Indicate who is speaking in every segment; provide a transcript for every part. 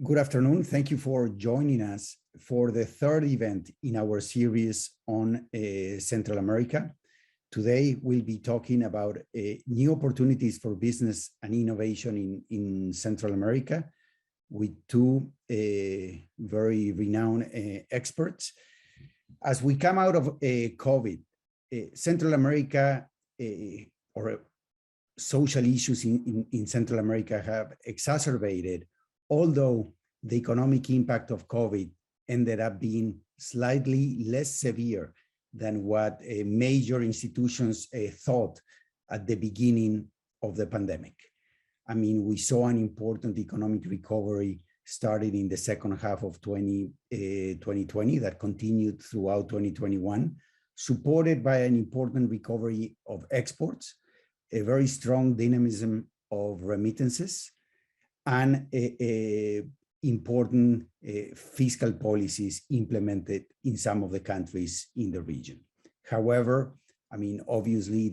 Speaker 1: Good afternoon. Thank you for joining us for the third event in our series on Central America. Today, we'll be talking about new opportunities for business and innovation in Central America with two very renowned experts. As we come out of COVID, Central America or social issues in Central America have exacerbated, although the economic impact of COVID ended up being slightly less severe than what major institutions thought at the beginning of the pandemic. I mean, we saw an important economic recovery started in the second half of 2020 that continued throughout 2021, supported by an important recovery of exports, a very strong dynamism of remittances, and important fiscal policies implemented in some of the countries in the region. However, I mean, obviously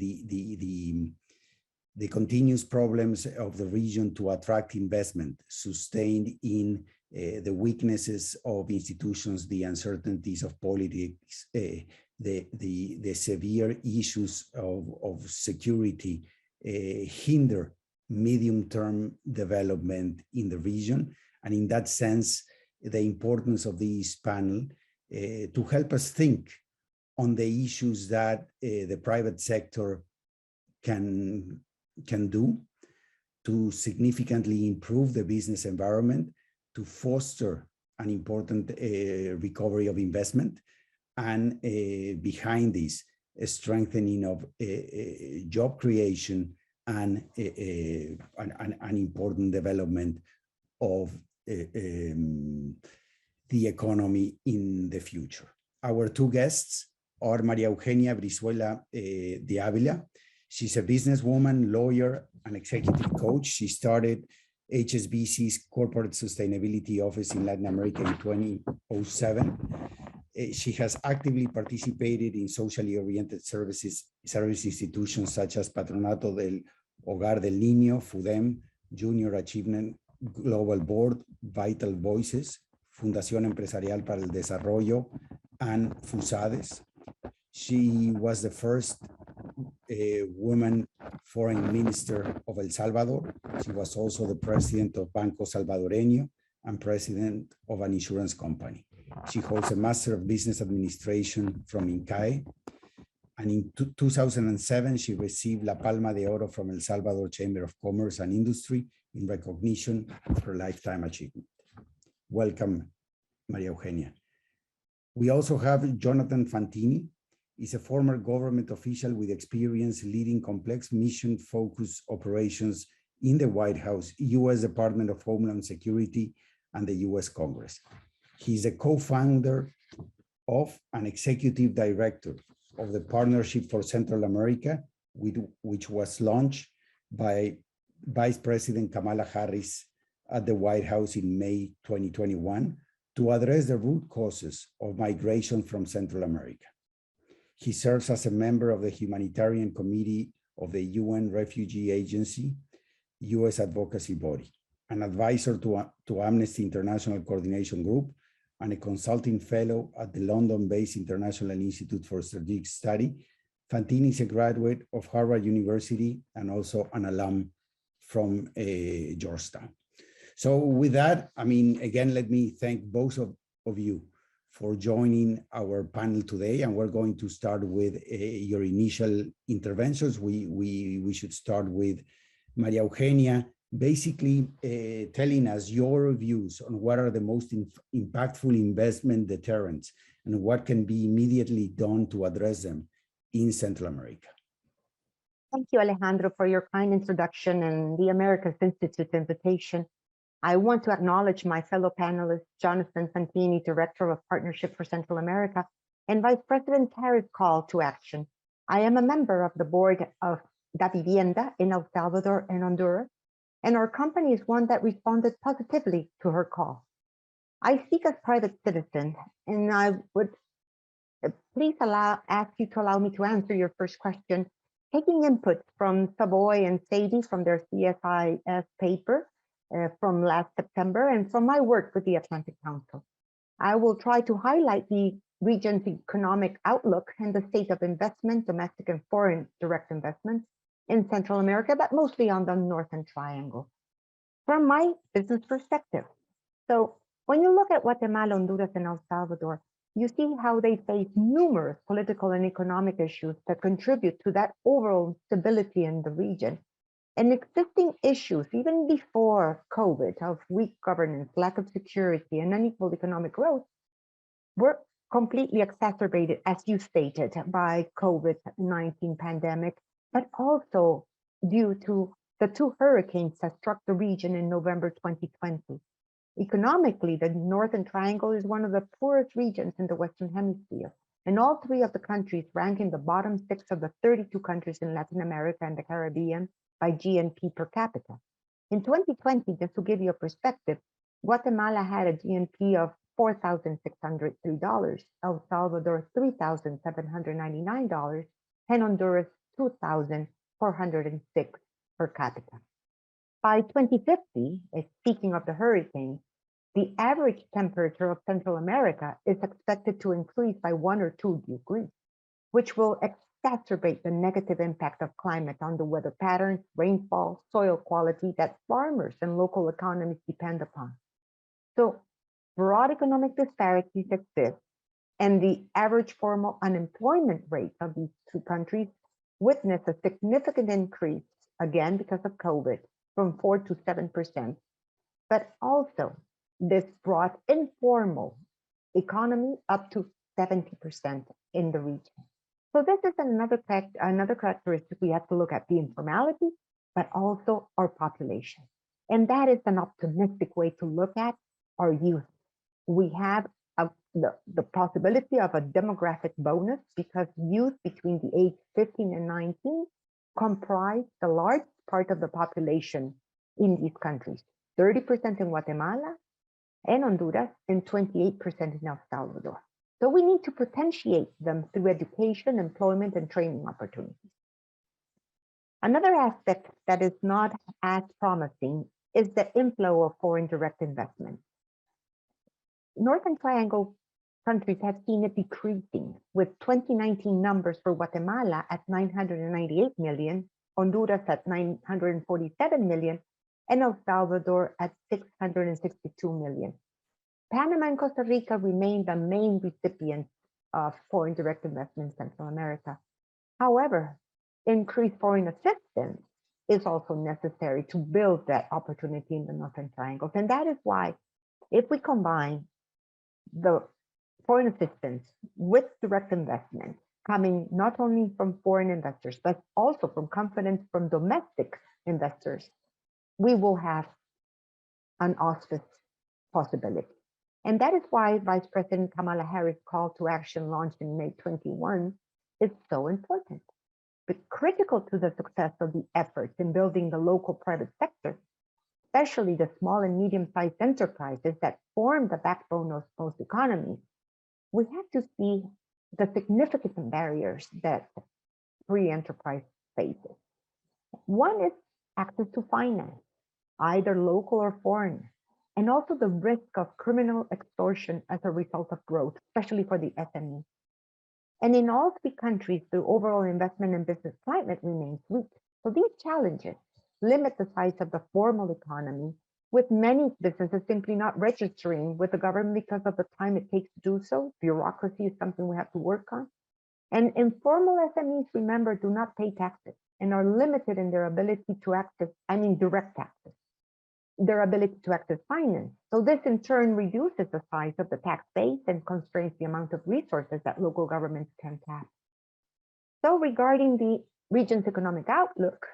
Speaker 1: the continuous problems of the region to attract investment, sustained in the weaknesses of institutions, the uncertainties of politics, the severe issues of security hinder medium-term development in the region. And in that sense, the importance of this panel to help us think on the issues that the private sector can do to significantly improve the business environment, to foster an important recovery of investment, and behind this, a strengthening of job creation and an important development of the economy in the future. Our two guests are Maria Eugenia Brizuela de Avila. She's a businesswoman, lawyer, and executive coach. She started HSBC's Corporate Sustainability Office in Latin America in 2007. She has actively participated in socially oriented service institutions such as Patronato del Hogar del Niño, FUDEM, Junior Achievement Global Board, Vital Voices, Fundación Empresarial para el Desarrollo, and FUSADES. She was the first woman foreign minister of El Salvador. She was also the president of Banco Salvadoreño and president of an insurance company. She holds a Master of Business Administration from INCAE. And in 2007, she received La Palma de Oro from El Salvador Chamber of Commerce and Industry in recognition of her lifetime achievement. Welcome, Maria Eugenia. We also have Jonathan Fantini. He's a former government official with experience leading complex mission-focused operations in the White House, U.S. Department of Homeland Security, and the U.S. Congress. He's a co-founder of and executive director of the Partnership for Central America, which was launched by Vice President Kamala Harris at the White House in May 2021 to address the root causes of migration from Central America. He serves as a member of the Humanitarian Committee of the UN Refugee Agency, U.S. advocacy body, an advisor to Amnesty International Coordination Group, and a consulting fellow at the London-based International Institute for Strategic Study. Fantini is a graduate of Harvard University and also an alum from Georgetown. So with that, I mean, again, let me thank both of you for joining our panel today. And we're going to start with your initial interventions. We should start with Maria Eugenia, basically telling us your views on what are the most impactful investment deterrents and what can be immediately done to address them in Central America.
Speaker 2: Thank you, Alejandro, for your kind introduction and the Americas Institute invitation. I want to acknowledge my fellow panelist, Jonathan Fantini, Director of Partnership for Central America, and Vice President Harris' call to action. I am a member of the board of Da Vivienda in El Salvador and Honduras, and our company is one that responded positively to her call. I speak as private citizen, and I would please ask you to allow me to answer your first question, taking input from Savoy and Sadie from their CSIS paper, from last September and from my work with the Atlantic Council. I will try to highlight the region's economic outlook and the state of investment, domestic and foreign direct investments in Central America, but mostly on the Northern Triangle from my business perspective. So when you look at Guatemala, Honduras, and El Salvador, you see how they face numerous political and economic issues that contribute to that overall stability in the region. And existing issues, even before COVID, of weak governance, lack of security, and unequal economic growth, were completely exacerbated, as you stated, by COVID-19 pandemic, but also due to the two hurricanes that struck the region in November 2020. Economically, the Northern Triangle is one of the poorest regions in the Western Hemisphere, and all three of the countries rank in the bottom 6 of the 32 countries in Latin America and the Caribbean by GNP per capita. In 2020, just to give you a perspective, Guatemala had a GNP of $4,603, El Salvador $3,799, and Honduras $2,406 per capita. By 2050, speaking of the hurricanes, the average temperature of Central America is expected to increase by 1 or 2 degrees, which will exacerbate the negative impact of climate on the weather patterns, rainfall, soil quality that farmers and local economies depend upon. So broad economic disparities exist, and the average formal unemployment rate of these two countries witnessed a significant increase, again because of COVID, from 4 to 7%. But also, this brought informal economy up to 70% in the region. So this is another characteristic we have to look at, the informality, but also our population. And that is an optimistic way to look at our youth. We have the possibility of a demographic bonus because youth between the age 15 and 19 comprise the large part of the population in these countries, 30% in Guatemala and Honduras, and 28% in El Salvador. So we need to potentiate them through education, employment, and training opportunities. Another aspect that is not as promising is the inflow of foreign direct investment. Northern Triangle countries have seen it decreasing, with 2019 numbers for Guatemala at 998 million, Honduras at 947 million, and El Salvador at 662 million. Panama and Costa Rica remain the main recipients of foreign direct investment in Central America. However, increased foreign assistance is also necessary to build that opportunity in the Northern Triangle. And that is why, if we combine the foreign assistance with direct investment coming not only from foreign investors, but also from confidence from domestic investors, we will have an auspicious possibility. And that is why Vice President Kamala Harris' call to action launched in May 21 is so important. But critical to the success of the efforts in building the local private sector, especially the small and medium-sized enterprises that form the backbone of most economies, we have to see the significant barriers that free enterprise faces. One is access to finance, either local or foreign, and also the risk of criminal extortion as a result of growth, especially for the SME. And in all three countries, the overall investment and business climate remains weak. So these challenges limit the size of the formal economy, with many businesses simply not registering with the government because of the time it takes to do so. Bureaucracy is something we have to work on. And informal SMEs, remember, do not pay taxes and are limited in their ability to access, direct taxes, their ability to access finance. So this in turn reduces the size of the tax base and constrains the amount of resources that local governments can tap. So regarding the region's economic outlook,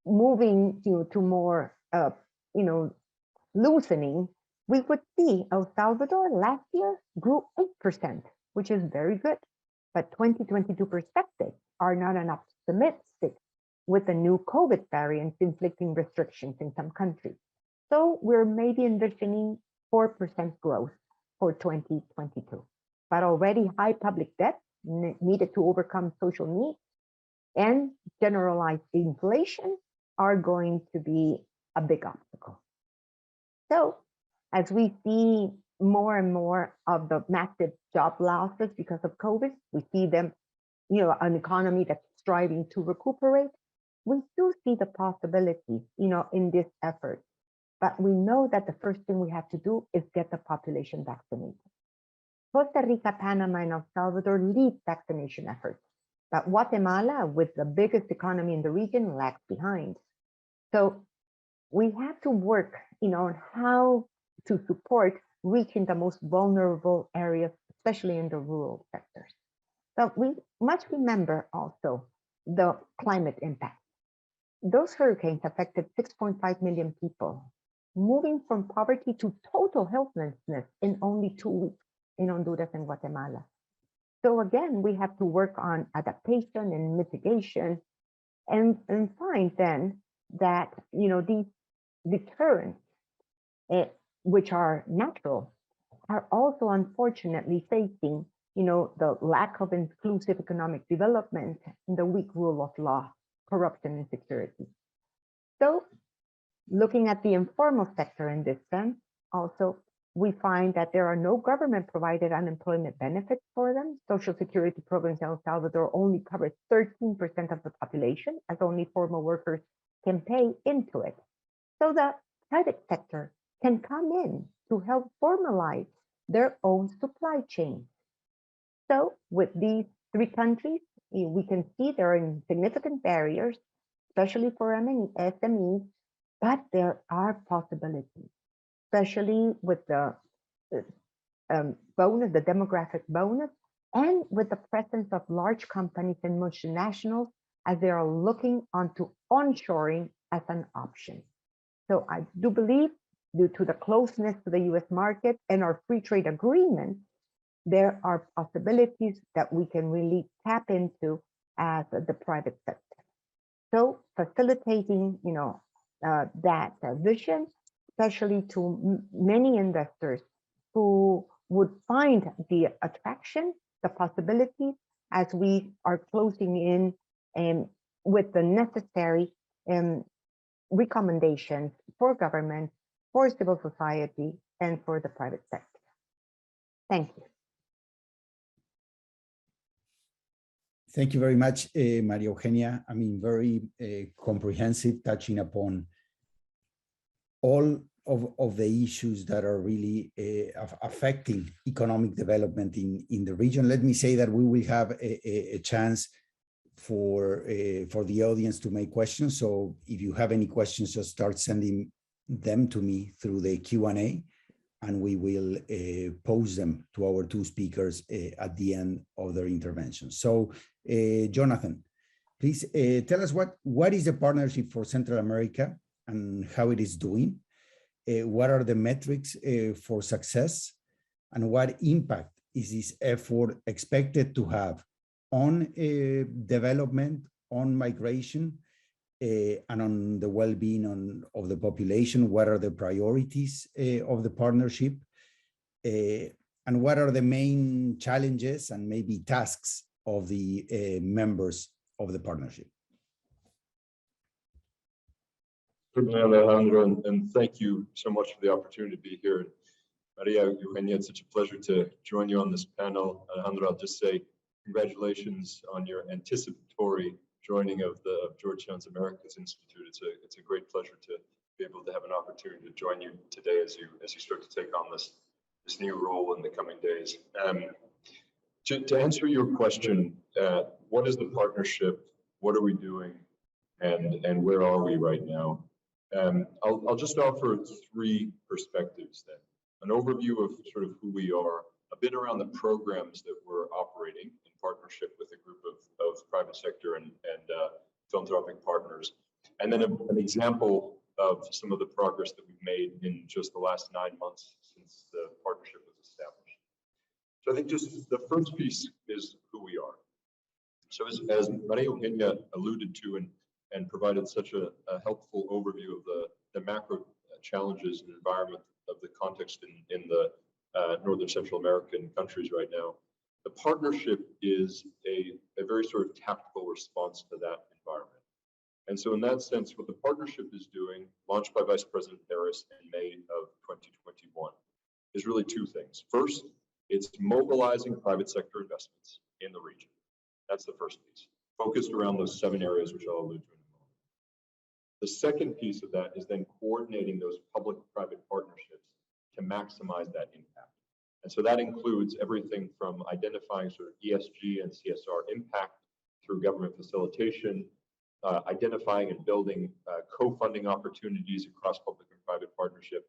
Speaker 2: moving to more, loosening, we would see El Salvador last year grew 8%, which is very good. But 2022 perspectives are not an optimistic with the new COVID variants inflicting restrictions in some countries. So we're maybe envisioning 4% growth for 2022. But already high public debt needed to overcome social needs and generalized inflation are going to be a big obstacle. So as we see more and more of the massive job losses because of COVID, we see them, an economy that's striving to recuperate. We do see the possibilities, in this effort. But we know that the first thing we have to do is get the population vaccinated. Costa Rica, Panama, and El Salvador lead vaccination efforts, but Guatemala, with the biggest economy in the region, lags behind. So we have to work, on how to support reaching the most vulnerable areas, especially in the rural sectors. But we must remember also the climate impact. Those hurricanes affected 6.5 million people, moving from poverty to total helplessness in only 2 weeks in Honduras and Guatemala. So again, we have to work on adaptation and mitigation and find then that, these deterrents, which are natural, are also unfortunately facing, the lack of inclusive economic development and the weak rule of law, corruption, and security. So looking at the informal sector in this sense, also, we find that there are no government-provided unemployment benefits for them. Social security programs in El Salvador only cover 13% of the population, as only formal workers can pay into it. So the private sector can come in to help formalize their own supply chain. So with these 3 countries, we can see there are significant barriers, especially for SMEs, but there are possibilities, especially with the bonus, the demographic bonus, and with the presence of large companies and multinationals as they are looking onto onshoring as an option. So I do believe, due to the closeness to the US market and our free trade agreement, there are possibilities that we can really tap into as the private sector. So facilitating, that vision, especially to many investors who would find the attraction, the possibility, as we are closing in with the necessary recommendations for government, for civil society, and for the private sector. Thank you.
Speaker 1: Thank you very much, Maria Eugenia. I mean, very comprehensive, touching upon all of the issues that are really affecting economic development in the region. Let me say that we will have a chance for the audience to make questions. So if you have any questions, just start sending them to me through the Q&A, and we will pose them to our 2 speakers at the end of their intervention. So Jonathan, please tell us what is the Partnership for Central America and how it is doing? What are the metrics for success? And what impact is this effort expected to have on development, on migration, and on the well-being of the population? What are the priorities of the partnership? And what are the main challenges and maybe tasks of the members of the partnership?
Speaker 3: Certainly, Alejandro, and thank you so much for the opportunity to be here. Maria Eugenia, it's such a pleasure to join you on this panel. Alejandro, I'll just say congratulations on your anticipatory joining of Georgetown's Americas Institute. It's a great pleasure to be able to have an opportunity to join you today as you start to take on this new role in the coming days. To answer your question, what is the partnership? What are we doing? And where are we right now? I'll just offer 3 perspectives then. An overview of sort of who we are, a bit around the programs that we're operating in partnership with a group of private sector and philanthropic partners, and then an example of some of the progress that we've made in just the last 9 months since the partnership was established. So I think just the first piece is who we are. So as Maria Eugenia alluded to and provided such a helpful overview of the macro challenges and environment of the context in the Northern Central American countries right now, the partnership is a very sort of tactical response to that environment. And so in that sense, what the partnership is doing, launched by Vice President Harris in May of 2021, is really two things. First, it's mobilizing private sector investments in the region. That's the first piece, focused around those 7 areas, which I'll allude to in a moment. The second piece of that is then coordinating those public-private partnerships to maximize that impact. And so that includes everything from identifying sort of ESG and CSR impact through government facilitation, identifying and building co-funding opportunities across public and private partnership,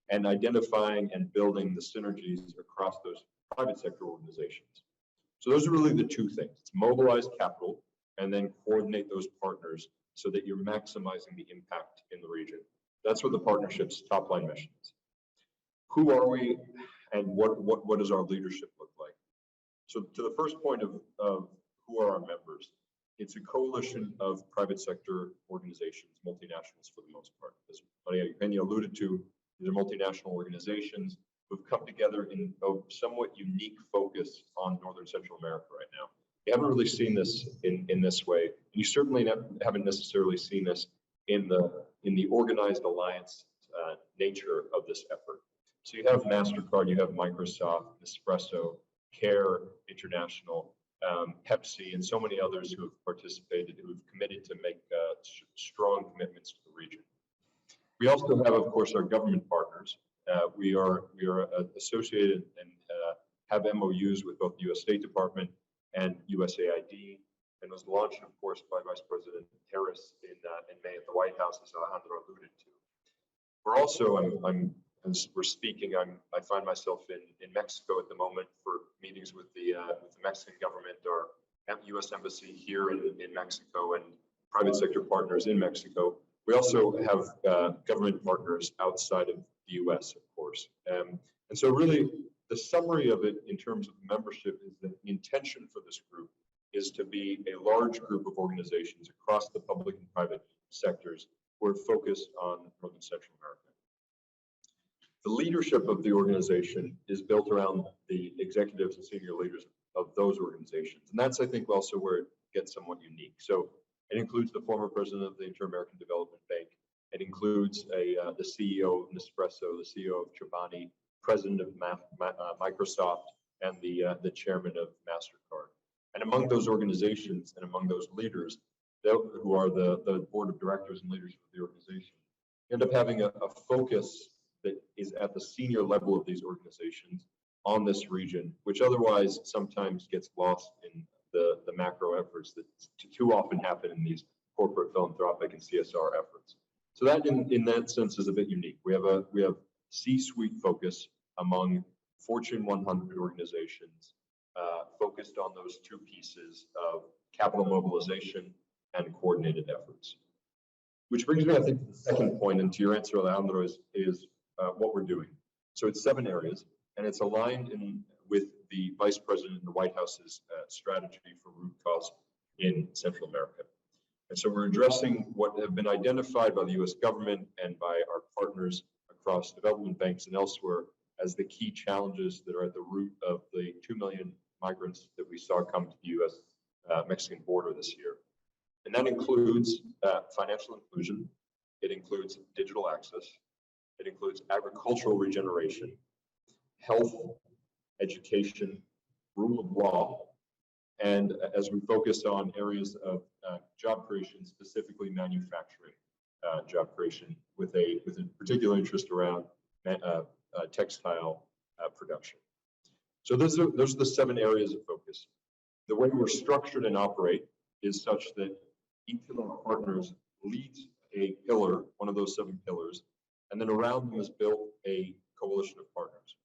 Speaker 3: and identifying and building the synergies across those private sector organizations. So those are really the two things. It's mobilize capital and then coordinate those partners so that you're maximizing the impact in the region. That's what the partnership's top line mission is. Who are we and what does our leadership look like? So to the first point of who are our members, it's a coalition of private sector organizations, multinationals for the most part. As Maria Eugenia alluded to, these are multinational organizations who've come together in a somewhat unique focus on Northern Central America right now. You haven't really seen this in this way. And you certainly haven't necessarily seen this in the organized alliance nature of this effort. So you have MasterCard, you have Microsoft, Nespresso, CARE International, Pepsi, and so many others who have participated, who have committed to make strong commitments to the region. We also have, of course, our government partners. We are associated and have MOUs with both the U.S. State Department and USAID, and was launched, of course, by Vice President Harris in May at the White House, as Alejandro alluded to. We're also, as we're speaking, I find myself in Mexico at the moment for meetings with the Mexican government, our U.S. Embassy here in Mexico, and private sector partners in Mexico. We also have government partners outside of the U.S., of course. And so really, the summary of it in terms of membership is that the intention for this group is to be a large group of organizations across the public and private sectors who are focused on Northern Central America. The leadership of the organization is built around the executives and senior leaders of those organizations. And that's, I think, also where it gets somewhat unique. So it includes the former president of the Inter-American Development Bank. It includes the CEO of Nespresso, the CEO of Chobani, president of Microsoft, and the chairman of MasterCard. And among those organizations and among those leaders, who are the board of directors and leaders of the organization, end up having a focus that is at the senior level of these organizations on this region, which otherwise sometimes gets lost in the macro efforts that too often happen in these corporate philanthropic and CSR efforts. So that in that sense is a bit unique. We have C-suite focus among Fortune 100 organizations focused on those two pieces of capital mobilization and coordinated efforts. Which brings me, I think, to the second point, and to your answer, Alejandro, is what we're doing. So it's 7 areas, and it's aligned with the Vice President and the White House's strategy for root cause in Central America. And so we're addressing what have been identified by the U.S. government and by our partners across development banks and elsewhere as the key challenges that are at the root of the 2 million migrants that we saw come to the U.S.-Mexican border this year. And that includes financial inclusion. It includes digital access. It includes agricultural regeneration, health, education, rule of law, and as we focus on areas of job creation, specifically manufacturing job creation, with a particular interest around textile production. So those are the 7 areas of focus. The way we're structured and operate is such that each of our partners leads a pillar, one of those 7 pillars, and then around them is built a coalition of partners.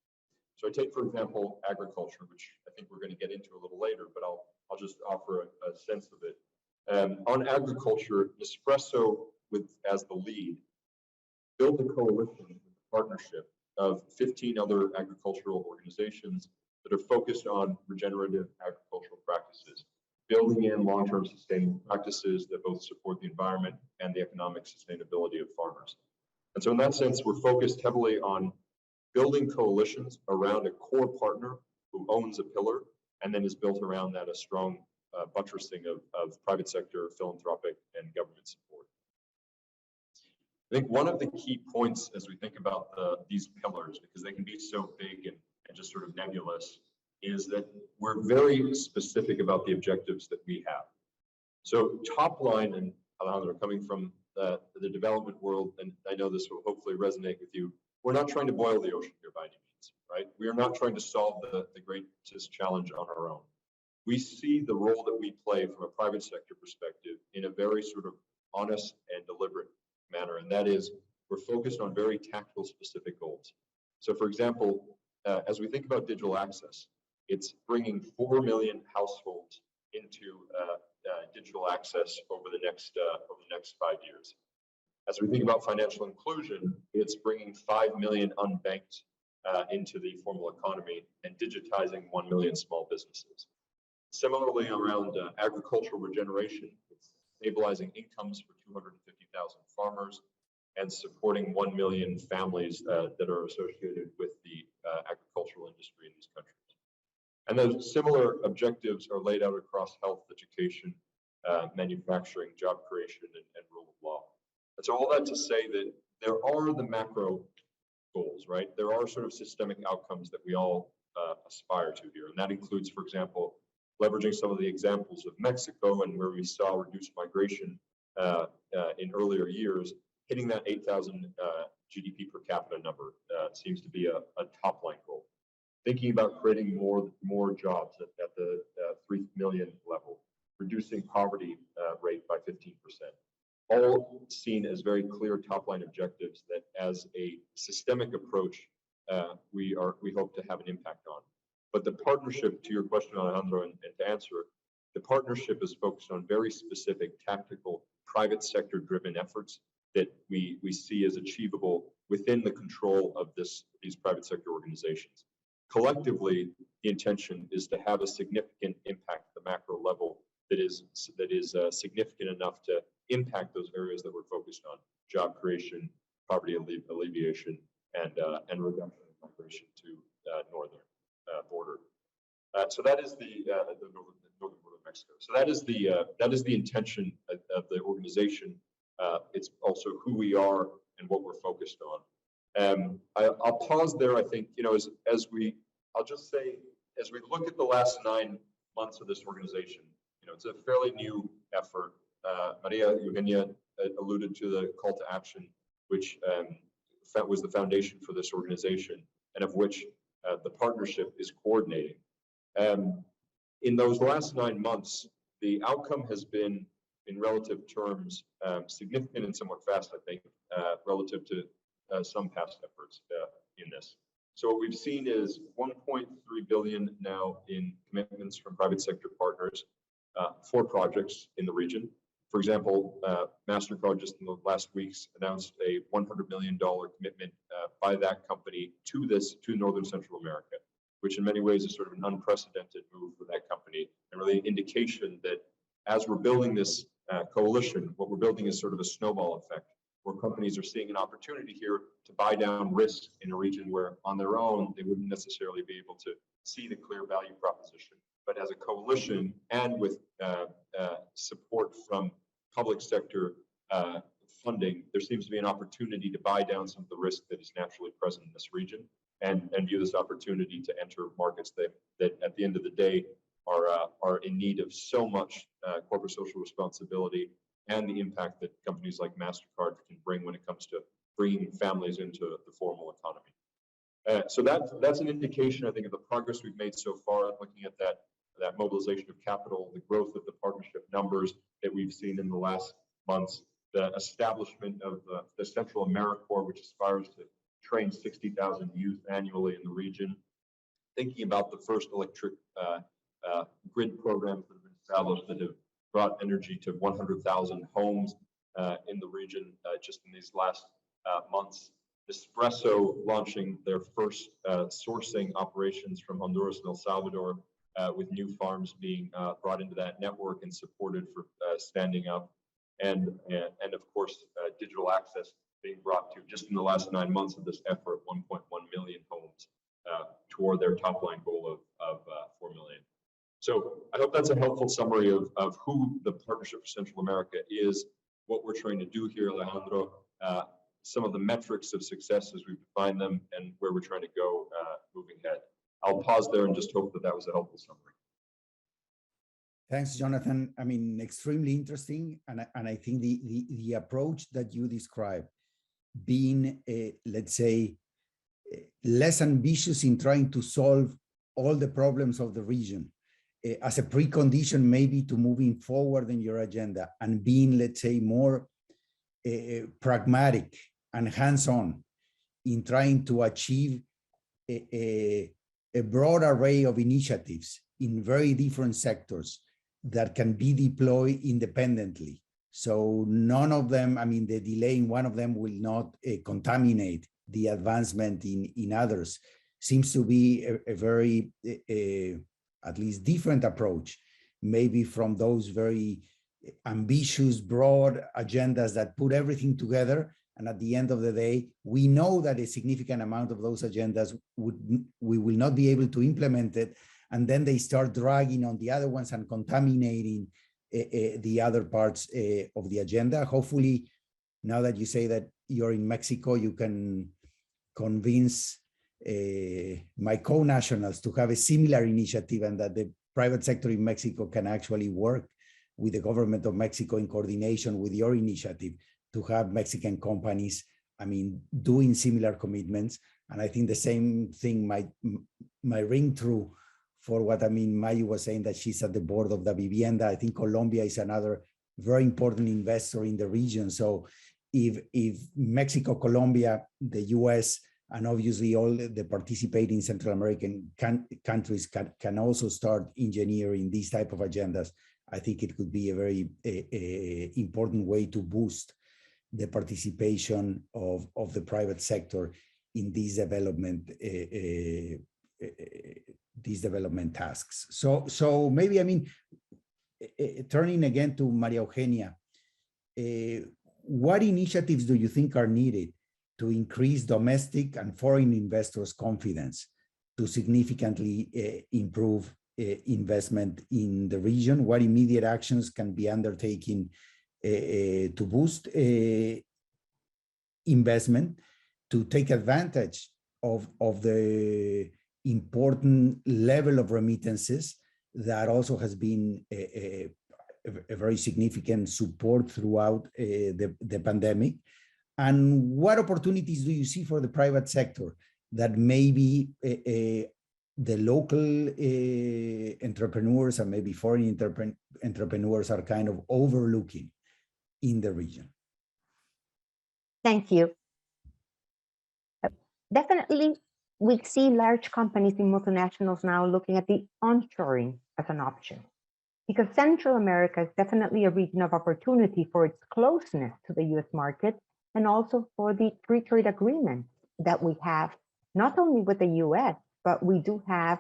Speaker 3: So I take, for example, agriculture, which I think we're going to get into a little later, but I'll just offer a sense of it. On agriculture, Nespresso, as the lead, built a coalition, a partnership of 15 other agricultural organizations that are focused on regenerative agricultural practices, building in long-term sustainable practices that both support the environment and the economic sustainability of farmers. And so in that sense, we're focused heavily on building coalitions around a core partner who owns a pillar, and then is built around that a strong buttressing of private sector, philanthropic, and government support. I think one of the key points as we think about these pillars, because they can be so big and just sort of nebulous, is that we're very specific about the objectives that we have. So top line, and Alejandro, coming from the development world, and I know this will hopefully resonate with you, we're not trying to boil the ocean here by any means, right? We are not trying to solve the greatest challenge on our own. We see the role that we play from a private sector perspective in a very sort of honest and deliberate manner, and that is we're focused on very tactical specific goals. So for example, as we think about digital access, it's bringing 4 million households into digital access over the next 5 years. As we think about financial inclusion, it's bringing 5 million unbanked into the formal economy and digitizing 1 million small businesses. Similarly, around agricultural regeneration, it's stabilizing incomes for 250,000 farmers and supporting 1 million families that are associated with the agricultural industry in these countries. And those similar objectives are laid out across health, education, manufacturing, job creation, and rule of law. And so all that to say that there are the macro goals, right? There are sort of systemic outcomes that we all aspire to here. And that includes, for example, leveraging some of the examples of Mexico and where we saw reduced migration in earlier years, hitting that 8,000 GDP per capita number seems to be a top line goal. Thinking about creating more jobs at the 3 million level, reducing poverty rate by 15%. All seen as very clear top-line objectives that, as a systemic approach, we hope to have an impact on. But the partnership, to your question, Alejandro, and to answer, the partnership is focused on very specific, tactical, private sector-driven efforts that we see as achievable within the control of these private sector organizations. Collectively, the intention is to have a significant impact at the macro level that is significant enough to impact those areas that we're focused on: job creation, poverty alleviation, and reduction of migration to northern border. So that is the northern border of Mexico. So that is the intention of the organization. It's also who we are and what we're focused on. I'll pause there. I think, I'll just say, as we look at the last 9 months of this organization, it's a fairly new effort. Maria Eugenia alluded to the call to action, which was the foundation for this organization, and of which the partnership is coordinating. In those last 9 months, the outcome has been, in relative terms, significant and somewhat fast, I think, relative to some past efforts in this. So what we've seen is 1.3 billion now in commitments from private sector partners for projects in the region. For example, MasterCard just in the last weeks announced a $100 million commitment by that company to Northern Central America, which in many ways is sort of an unprecedented move for that company, and really an indication that as we're building this coalition, what we're building is sort of a snowball effect, where companies are seeing an opportunity here to buy down risk in a region where on their own they wouldn't necessarily be able to see the clear value proposition. But as a coalition and with support from public sector funding, there seems to be an opportunity to buy down some of the risk that is naturally present in this region, and view this opportunity to enter markets that at the end of the day are in need of so much corporate social responsibility and the impact that companies like MasterCard can bring when it comes to bringing families into the formal economy. So that's an indication, I think, of the progress we've made so far, looking at that mobilization of capital, the growth of the partnership numbers that we've seen in the last months, the establishment of the Central AmeriCorps, which aspires to train 60,000 youth annually in the region, thinking about the first electric grid programs that have been established that have brought energy to 100,000 homes in the region just in these last months. Nespresso launching their first sourcing operations from Honduras and El Salvador, with new farms being brought into that network and supported for standing up, and of course digital access being brought to, just in the last 9 months of this effort, 1.1 million homes toward their top line goal of 4 million. So I hope that's a helpful summary of who the Partnership for Central America is, what we're trying to do here, Alejandro, some of the metrics of success as we define them, and where we're trying to go moving ahead. I'll pause there and just hope that that was a helpful summary.
Speaker 1: Thanks, Jonathan. I mean, extremely interesting. And I think the approach that you described, being, let's say, less ambitious in trying to solve all the problems of the region as a precondition maybe to moving forward in your agenda, and being, let's say, more pragmatic and hands-on in trying to achieve a broad array of initiatives in very different sectors that can be deployed independently. So none of them, I mean, the delay in one of them will not contaminate the advancement in others. Seems to be a very, at least different approach, maybe from those very ambitious, broad agendas that put everything together. And at the end of the day, we know that a significant amount of those agendas we will not be able to implement it. And then they start dragging on the other ones and contaminating the other parts of the agenda. Hopefully, now that you say that you're in Mexico, you can convince my co-nationals to have a similar initiative, and that the private sector in Mexico can actually work with the government of Mexico in coordination with your initiative to have Mexican companies, I mean, doing similar commitments. And I think the same thing might ring true for what, I mean, Mayu was saying, that she's at the board of Davivienda. I think Colombia is another very important investor in the region. So if Mexico, Colombia, the US, and obviously all the participating Central American countries can also start engineering these type of agendas, I think it could be a very important way to boost the participation of the private sector in these development tasks. So maybe, I mean, turning again to Maria Eugenia, what initiatives do you think are needed to increase domestic and foreign investors' confidence to significantly improve investment in the region? What immediate actions can be undertaken to boost investment, to take advantage of the important level of remittances that also has been a very significant support throughout the pandemic? And what opportunities do you see for the private sector that maybe the local entrepreneurs and maybe foreign entrepreneurs are kind of overlooking in the region?
Speaker 2: Thank you. Definitely, we see large companies and multinationals now looking at the onshoring as an option, because Central America is definitely a region of opportunity for its closeness to the US market, and also for the free trade agreements that we have, not only with the US, but we do have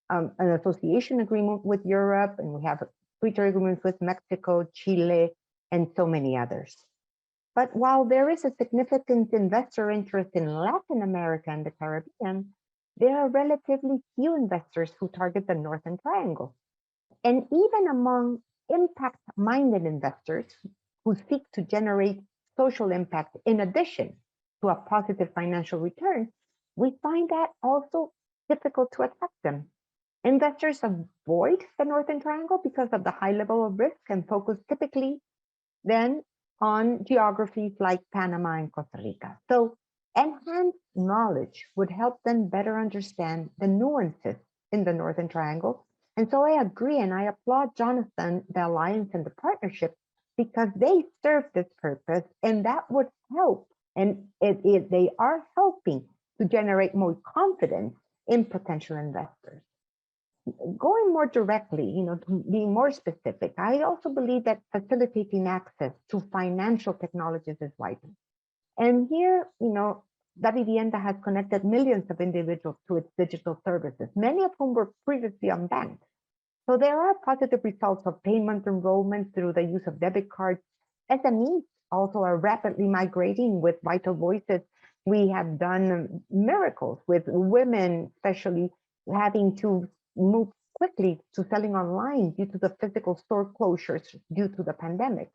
Speaker 2: an association agreement with Europe, and we have free trade agreements with Mexico, Chile, and so many others. But while there is a significant investor interest in Latin America and the Caribbean, there are relatively few investors who target the Northern Triangle. And even among impact-minded investors who seek to generate social impact in addition to a positive financial return, we find that also difficult to attract them. Investors avoid the Northern Triangle because of the high level of risk and focus typically then on geographies like Panama and Costa Rica. So enhanced knowledge would help them better understand the nuances in the Northern Triangle. And so I agree, and I applaud Jonathan, the Alliance and the partnership, because they serve this purpose, and that would help. And they are helping to generate more confidence in potential investors. Going more directly, to be more specific, I also believe that facilitating access to financial technologies is vital. And here, Davivienda has connected millions of individuals to its digital services, many of whom were previously unbanked. So there are positive results of payment enrollment through the use of debit cards. SMEs also are rapidly migrating with Vital Voices. We have done miracles with women, especially having to move quickly to selling online due to the physical store closures due to the pandemic.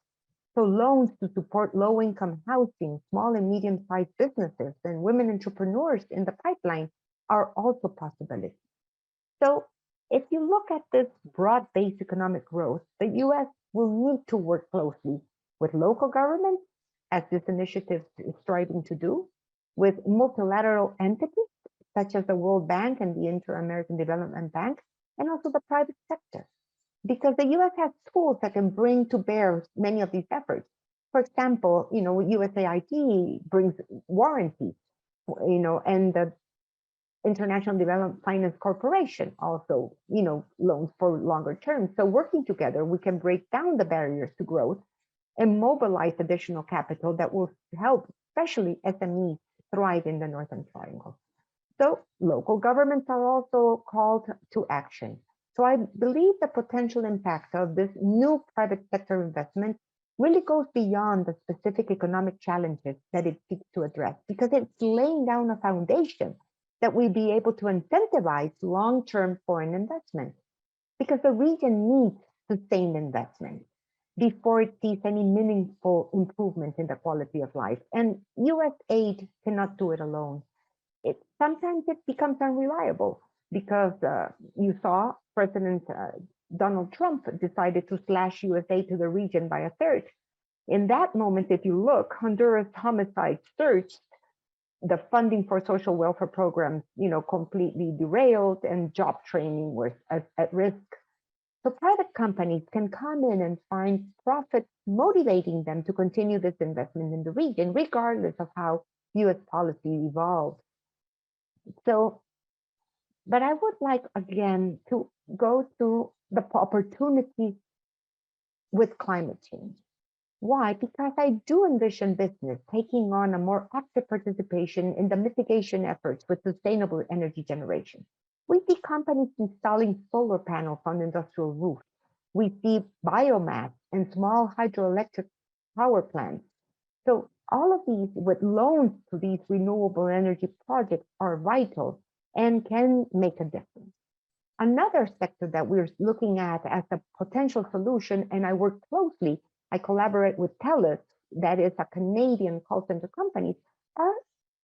Speaker 2: So loans to support low-income housing, small and medium-sized businesses, and women entrepreneurs in the pipeline are also possibilities. So if you look at this broad-based economic growth, the U.S. will need to work closely with local governments, as this initiative is striving to do, with multilateral entities, such as the World Bank and the Inter-American Development Bank, and also the private sector, because the U.S. has tools that can bring to bear many of these efforts. For example, USAID brings warranties, and the International Development Finance Corporation also, loans for longer term. So working together, we can break down the barriers to growth and mobilize additional capital that will help, especially SMEs, thrive in the Northern Triangle. So local governments are also called to action. So I believe the potential impact of this new private sector investment really goes beyond the specific economic challenges that it seeks to address, because it's laying down a foundation that we be able to incentivize long-term foreign investment, because the region needs sustained investment before it sees any meaningful improvement in the quality of life. And US aid cannot do it alone. Sometimes it becomes unreliable, because you saw President Donald Trump decided to slash US aid to the region by a third. In that moment, if you look, Honduras homicide surged, the funding for social welfare programs, completely derailed, and job training was at risk. So private companies can come in and find profit motivating them to continue this investment in the region, regardless of how US policy evolves. So, but I would like, again, to go to the opportunities with climate change. Why? Because I do envision business taking on a more active participation in the mitigation efforts with sustainable energy generation. We see companies installing solar panels on industrial roofs. We see biomass and small hydroelectric power plants. So all of these, with loans to these renewable energy projects, are vital and can make a difference. Another sector that we're looking at as a potential solution, and I work closely, I collaborate with TELUS, that is a Canadian call center company, are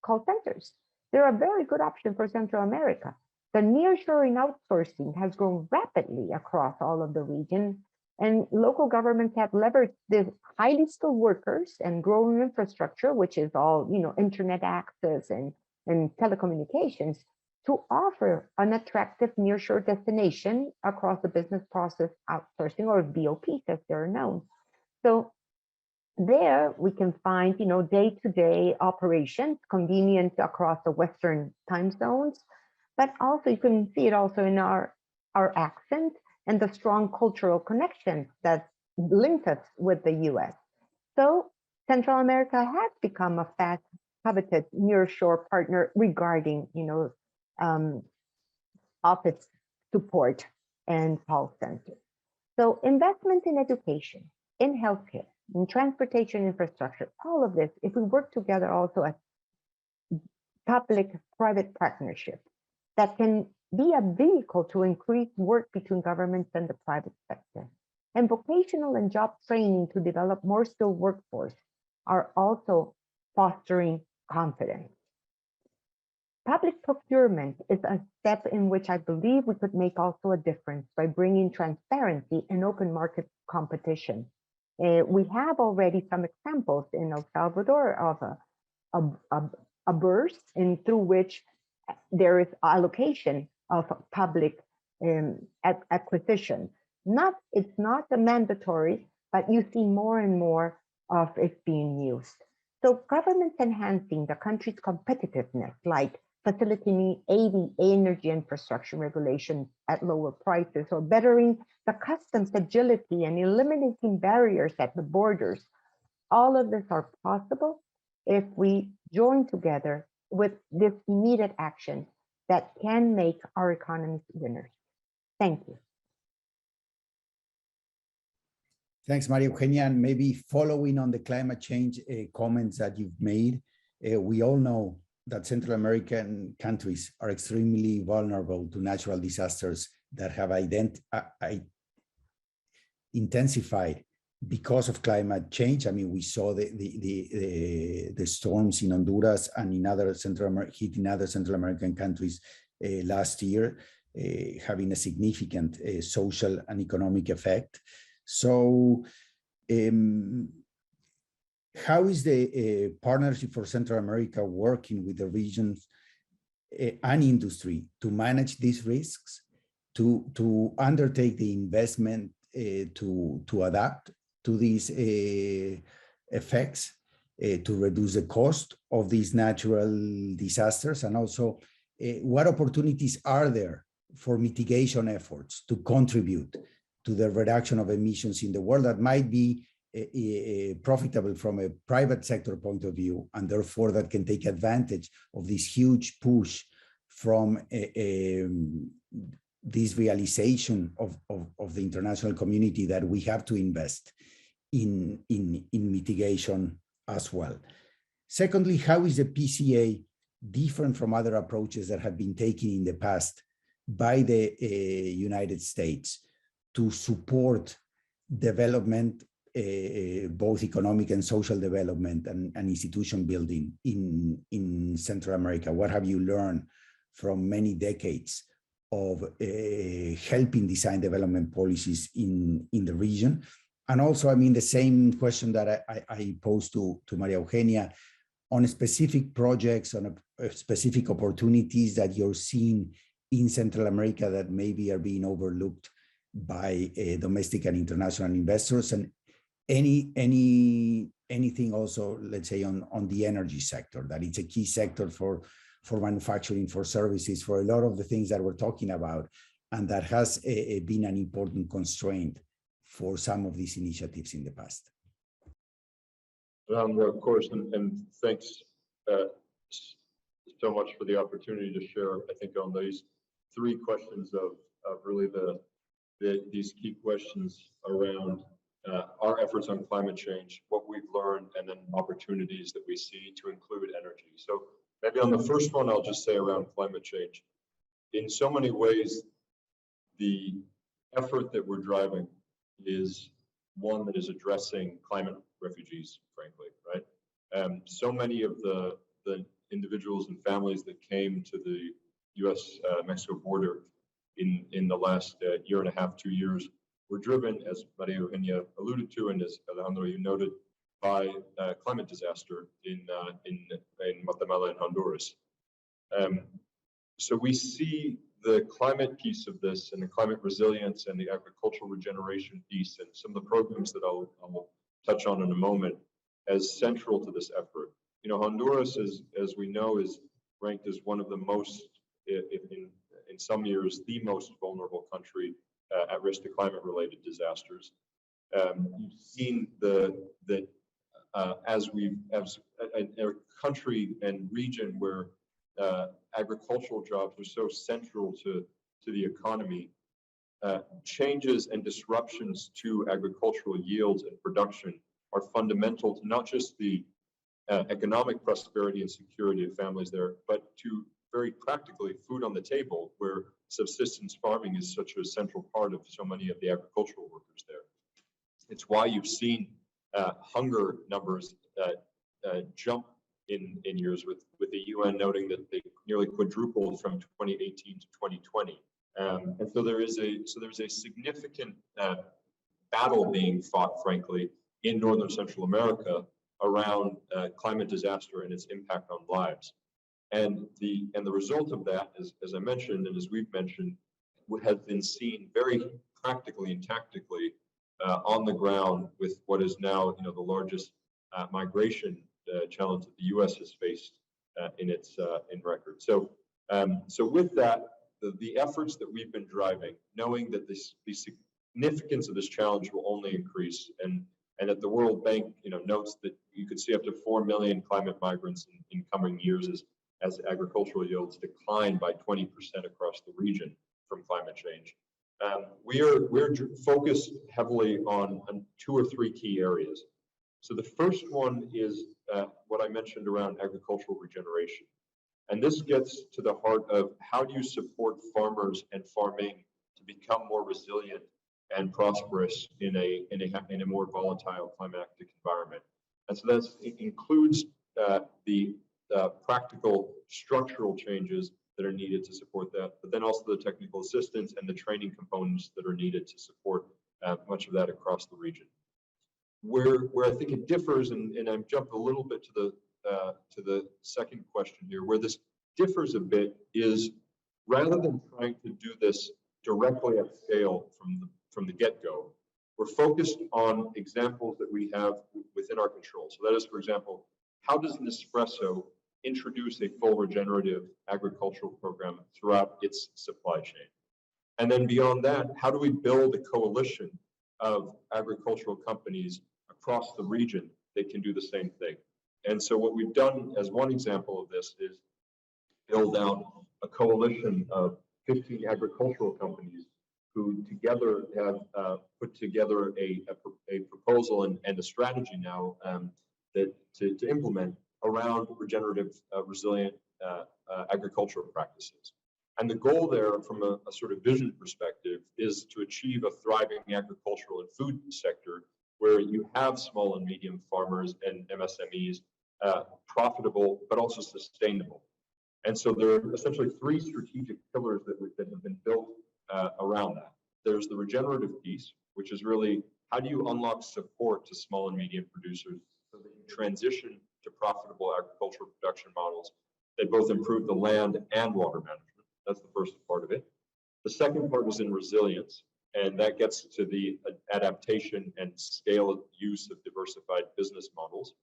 Speaker 2: call centers. They're a very good option for Central America. The nearshoring outsourcing has grown rapidly across all of the region, and local governments have leveraged the highly skilled workers and growing infrastructure, which is all, internet access and telecommunications, to offer an attractive nearshore destination across the business process outsourcing, or BOPs as they're known. So there we can find, day-to-day operations convenient across the Western time zones, but also you can see it also in our accent and the strong cultural connections that link us with the US. So Central America has become a fast coveted nearshore partner regarding, office support and call centers. So investment in education, in healthcare, in transportation infrastructure, all of this, if we work together also as public-private partnerships, that can be a vehicle to increase work between governments and the private sector. And vocational and job training to develop more skilled workforce are also fostering confidence. Public procurement is a step in which I believe we could make also a difference by bringing transparency and open market competition. We have already some examples in El Salvador of a burst through which there is allocation of public acquisition. It's not a mandatory, but you see more and more of it being used. So governments enhancing the country's competitiveness, like facilitating energy infrastructure regulation at lower prices, or bettering the customs agility and eliminating barriers at the borders. All of this are possible if we join together with this needed action that can make our economies winners. Thank you.
Speaker 1: Thanks, Maria Eugenia. And maybe following on the climate change comments that you've made, we all know that Central American countries are extremely vulnerable to natural disasters that have intensified because of climate change. I mean, we saw the storms in Honduras and in other hitting other Central American countries last year, having a significant social and economic effect. So, how is the Partnership for Central America working with the regions and industry to manage these risks, to undertake the investment to adapt to these effects, to reduce the cost of these natural disasters, and also what opportunities are there for mitigation efforts to contribute to the reduction of emissions in the world that might be profitable from a private sector point of view, and therefore that can take advantage of this huge push from this realization of the international community that we have to invest in mitigation as well. Secondly, how is the PCA different from other approaches that have been taken in the past by the United States to support development, both economic and social development and institution building in Central America? What have you learned from many decades of helping design development policies in the region? And also, I mean, the same question that I posed to Maria Eugenia on specific projects, on specific opportunities that you're seeing in Central America that maybe are being overlooked by domestic and international investors, and anything also, let's say, on the energy sector, that it's a key sector for manufacturing, for services, for a lot of the things that we're talking about, and that has been an important constraint for some of these initiatives in the past.
Speaker 3: Of course, and thanks so much for the opportunity to share, I think, on these three questions of really these key questions around our efforts on climate change, what we've learned, and then opportunities that we see to include energy. So maybe on the first one, I'll just say around climate change. In so many ways, the effort that we're driving is one that is addressing climate refugees, frankly, right? So many of the individuals and families that came to the U.S.-Mexico border in the last year and a half, 2 years, were driven, as Maria Eugenia alluded to, and as Alejandro, you noted, by climate disaster in Guatemala and Honduras. So we see the climate piece of this and the climate resilience and the agricultural regeneration piece and some of the programs that I'll touch on in a moment as central to this effort. You know, Honduras, as we know, is ranked as one of the most, in some years, the most vulnerable country at risk to climate-related disasters. You've seen that as a country and region where agricultural jobs are so central to the economy, changes and disruptions to agricultural yields and production are fundamental to not just the economic prosperity and security of families there, but to very practically food on the table, where subsistence farming is such a central part of so many of the agricultural workers there. It's why you've seen hunger numbers jump in years, with the UN noting that they nearly quadrupled from 2018 to 2020. And so there's a significant battle being fought, frankly, in Northern Central America around climate disaster and its impact on lives. And the result of that, as I mentioned, and as we've mentioned, has been seen very practically and tactically on the ground with what is now, the largest migration challenge that the U.S. has faced in record. So with that, the efforts that we've been driving, knowing that the significance of this challenge will only increase, and that the World Bank, notes that you could see up to 4 million climate migrants in coming years as agricultural yields decline by 20% across the region from climate change. We're focused heavily on 2 or 3 key areas. So the first one is what I mentioned around agricultural regeneration. And this gets to the heart of how do you support farmers and farming to to become more resilient and prosperous in a more volatile climatic environment. And so that includes the practical structural changes that are needed to support that, but then also the technical assistance and the training components that are needed to support much of that across the region. Where I think it differs, and I'm jumping a little bit to the second question here, where this differs a bit is rather than trying to do this directly at scale from the get-go, we're focused on examples that we have within our control. So that is, for example, how does Nespresso introduce a full regenerative agricultural program throughout its supply chain? And then beyond that, how do we build a coalition of agricultural companies across the region that can do the same thing? And so what we've done as one example of this is build out a coalition of 15 agricultural companies who together have put together a proposal and a strategy now that to implement around regenerative, resilient agricultural practices. And the goal there from a sort of vision perspective is to achieve a thriving agricultural and food sector where you have small and medium farmers and MSMEs profitable, but also sustainable. And so there are essentially three strategic pillars that have been built around that. There's the regenerative piece, which is really how do you unlock support to small and medium producers so that you transition to profitable agricultural production models that both improve the land and water management. That's the first part of it. The second part is in resilience, and that gets to the adaptation and scale use of diversified business models.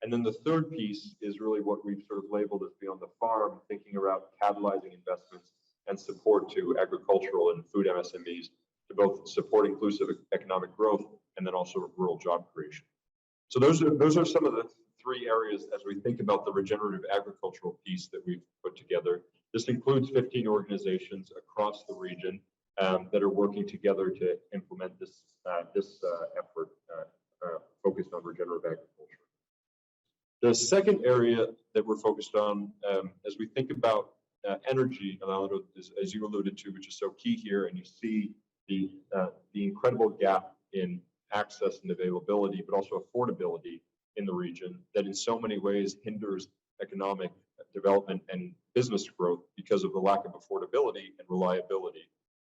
Speaker 3: And then the third piece is really what we've sort of labeled as beyond the farm, thinking about catalyzing investments and support to agricultural and food MSMEs to both support inclusive economic growth and then also rural job creation. So those are some of the three areas as we think about the regenerative agricultural piece that we've put together. This includes 15 organizations across the region that are working together to implement this effort focused on regenerative agriculture. The second area that we're focused on as we think about energy, Alejandro, as you alluded to, which is so key here, and you see the incredible gap in access and availability, but also affordability in the region that in so many ways hinders economic development and business growth because of the lack of affordability and reliability.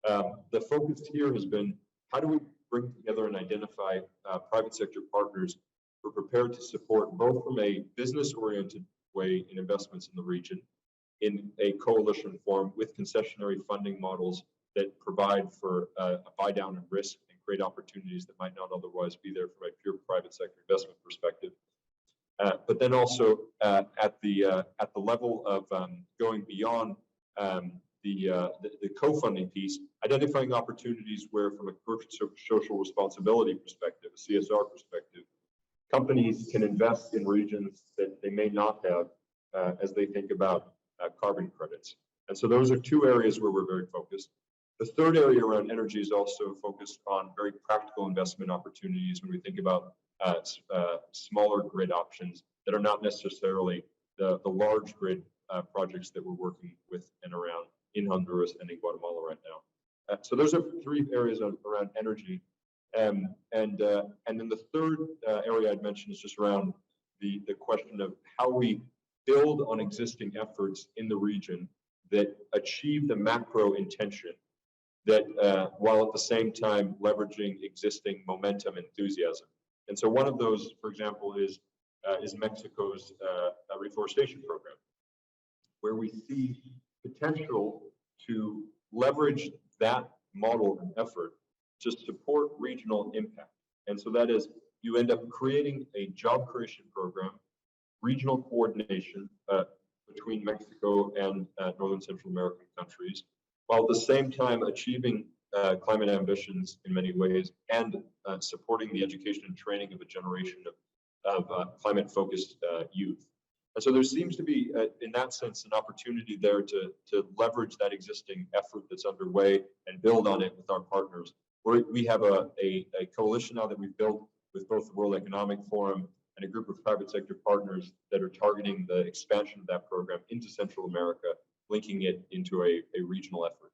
Speaker 3: The focus here has been how do we bring together and identify private sector partners who are prepared to support both from a business-oriented way in investments in the region in a coalition form with concessionary funding models that provide for a buy down in risk and create opportunities that might not otherwise be there from a pure private sector investment perspective. But then also at the level of going beyond the co-funding piece, identifying opportunities where from a corporate social responsibility perspective, a CSR perspective, companies can invest in regions that they may not have as they think about carbon credits. And so those are two areas where we're very focused. The third area around energy is also focused on very practical investment opportunities when we think about smaller grid options that are not necessarily the large grid projects that we're working with and around in Honduras and in Guatemala right now. So those are three areas around energy. And then the third area I'd mention is just around the question of how we build on existing efforts in the region that achieve the macro intention that while at the same time leveraging existing momentum and enthusiasm. And so one of those, for example, is Mexico's reforestation program, where we see potential to leverage that model and effort to support regional impact. And so that is, you end up creating a job creation program, regional coordination between Mexico and Northern Central American countries, while at the same time achieving climate ambitions in many ways and supporting the education and training of a generation of climate-focused youth. And so there seems to be, in that sense, an opportunity there to leverage that existing effort that's underway and build on it with our partners. We have a coalition now that we've built with both the World Economic Forum and a group of private sector partners that are targeting the expansion of that program into Central America, linking it into a regional effort.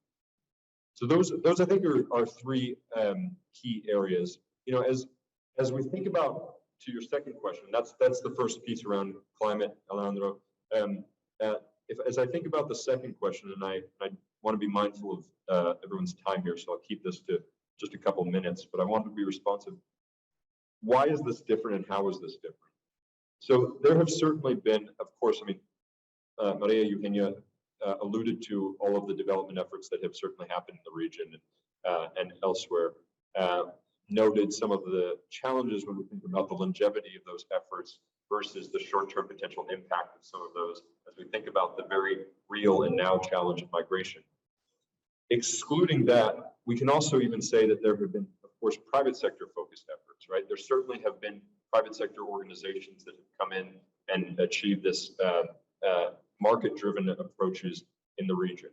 Speaker 3: So those I think are three key areas. You know, as we think about, to your second question, that's the first piece around climate, Alejandro. As I think about the second question, and I want to be mindful of everyone's time here, so I'll keep this to just a couple minutes, but I want to be responsive. Why is this different and how is this different? So there have certainly been, of course, I mean, Maria Eugenia alluded to all of the development efforts that have certainly happened in the region and elsewhere. Noted some of the challenges when we think about the longevity of those efforts versus the short-term potential impact of some of those as we think about the very real and now challenge of migration. Excluding that, we can also even say that there have been, of course, private sector focused efforts, right? There certainly have been private sector organizations that have come in and achieved this market-driven approaches in the region.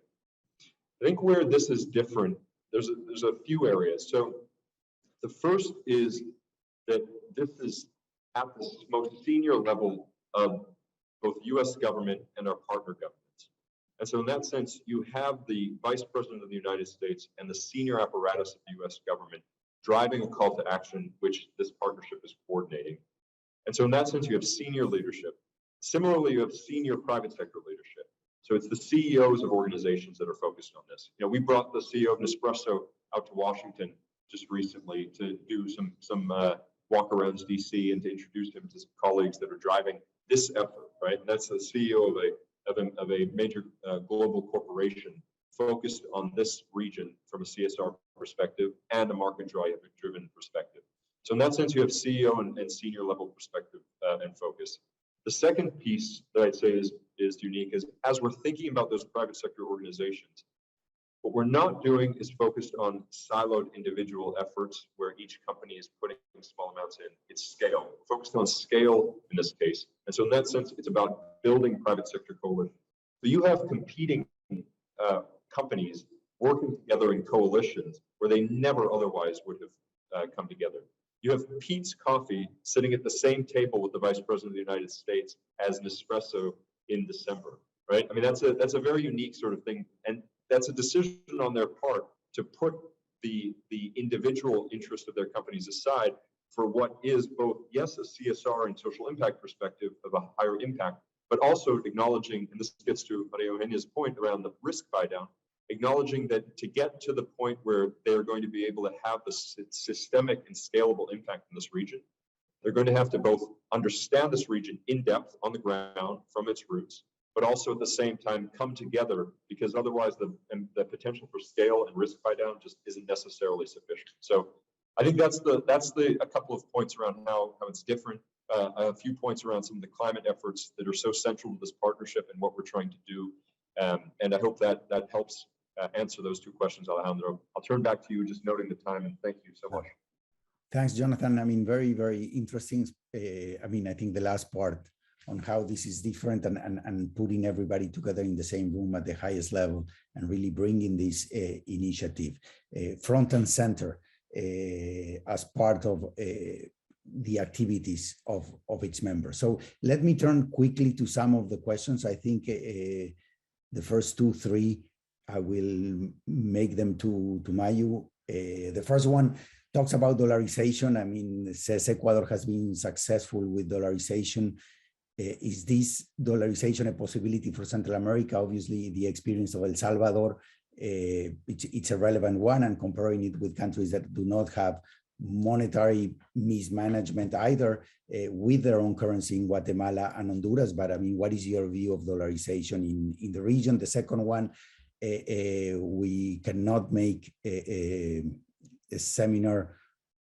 Speaker 3: I think where this is different, there's a few areas. So the first is that this is at the most senior level of both US government and our partner governments. And so in that sense, you have the Vice President of the United States and the senior apparatus of the US government driving a call to action, which this partnership is coordinating. And so in that sense, you have senior leadership. Similarly, you have senior private sector leadership. So it's the CEOs of organizations that are focused on this. You know, we brought the CEO of Nespresso out to Washington just recently to do some walk-arounds DC and to introduce him to some colleagues that are driving this effort, right? And that's the CEO of a major global corporation focused on this region from a CSR perspective and a market-driven perspective. So in that sense, you have CEO and senior level perspective and focus. The second piece that I'd say is unique is as we're thinking about those private sector organizations, what we're not doing is focused on siloed individual efforts where each company is putting small amounts in. It's scale, focused on scale in this case. And so in that sense, it's about building private sector coalitions. So you have competing companies working together in coalitions where they never otherwise would have come together. You have Peet's Coffee sitting at the same table with the Vice President of the United States as Nespresso in December, right? I mean, that's a very unique sort of thing. And that's a decision on their part to put the individual interest of their companies aside for what is both, yes, a CSR and social impact perspective of a higher impact, but also acknowledging, and this gets to Maria Eugenia's point around the risk buy down, acknowledging that to get to the point where they're going to be able to have the systemic and scalable impact in this region, they're going to have to both understand this region in depth on the ground from its roots, but also at the same time come together, because otherwise the potential for scale and risk buy down just isn't necessarily sufficient. So I think that's a couple of points around how it's different. A few points around some of the climate efforts that are so central to this partnership and what we're trying to do. And I hope that helps answer those two questions, Alejandro. I'll turn back to you, just noting the time, and thank you so much.
Speaker 1: Thanks, Jonathan. I mean, very, very interesting. I mean, I think the last part on how this is different and putting everybody together in the same room at the highest level and really bringing this initiative front and center as part of the activities of its members. So let me turn quickly to some of the questions. I think the first 2, 3, I will make them to Mayu. The first one talks about dollarization. I mean, says Ecuador has been successful with dollarization. Is this dollarization a possibility for Central America? Obviously, the experience of El Salvador, it's a relevant one, and comparing it with countries that do not have monetary mismanagement either with their own currency in Guatemala and Honduras. But I mean, what is your view of dollarization in the region? The second one, we cannot make a seminar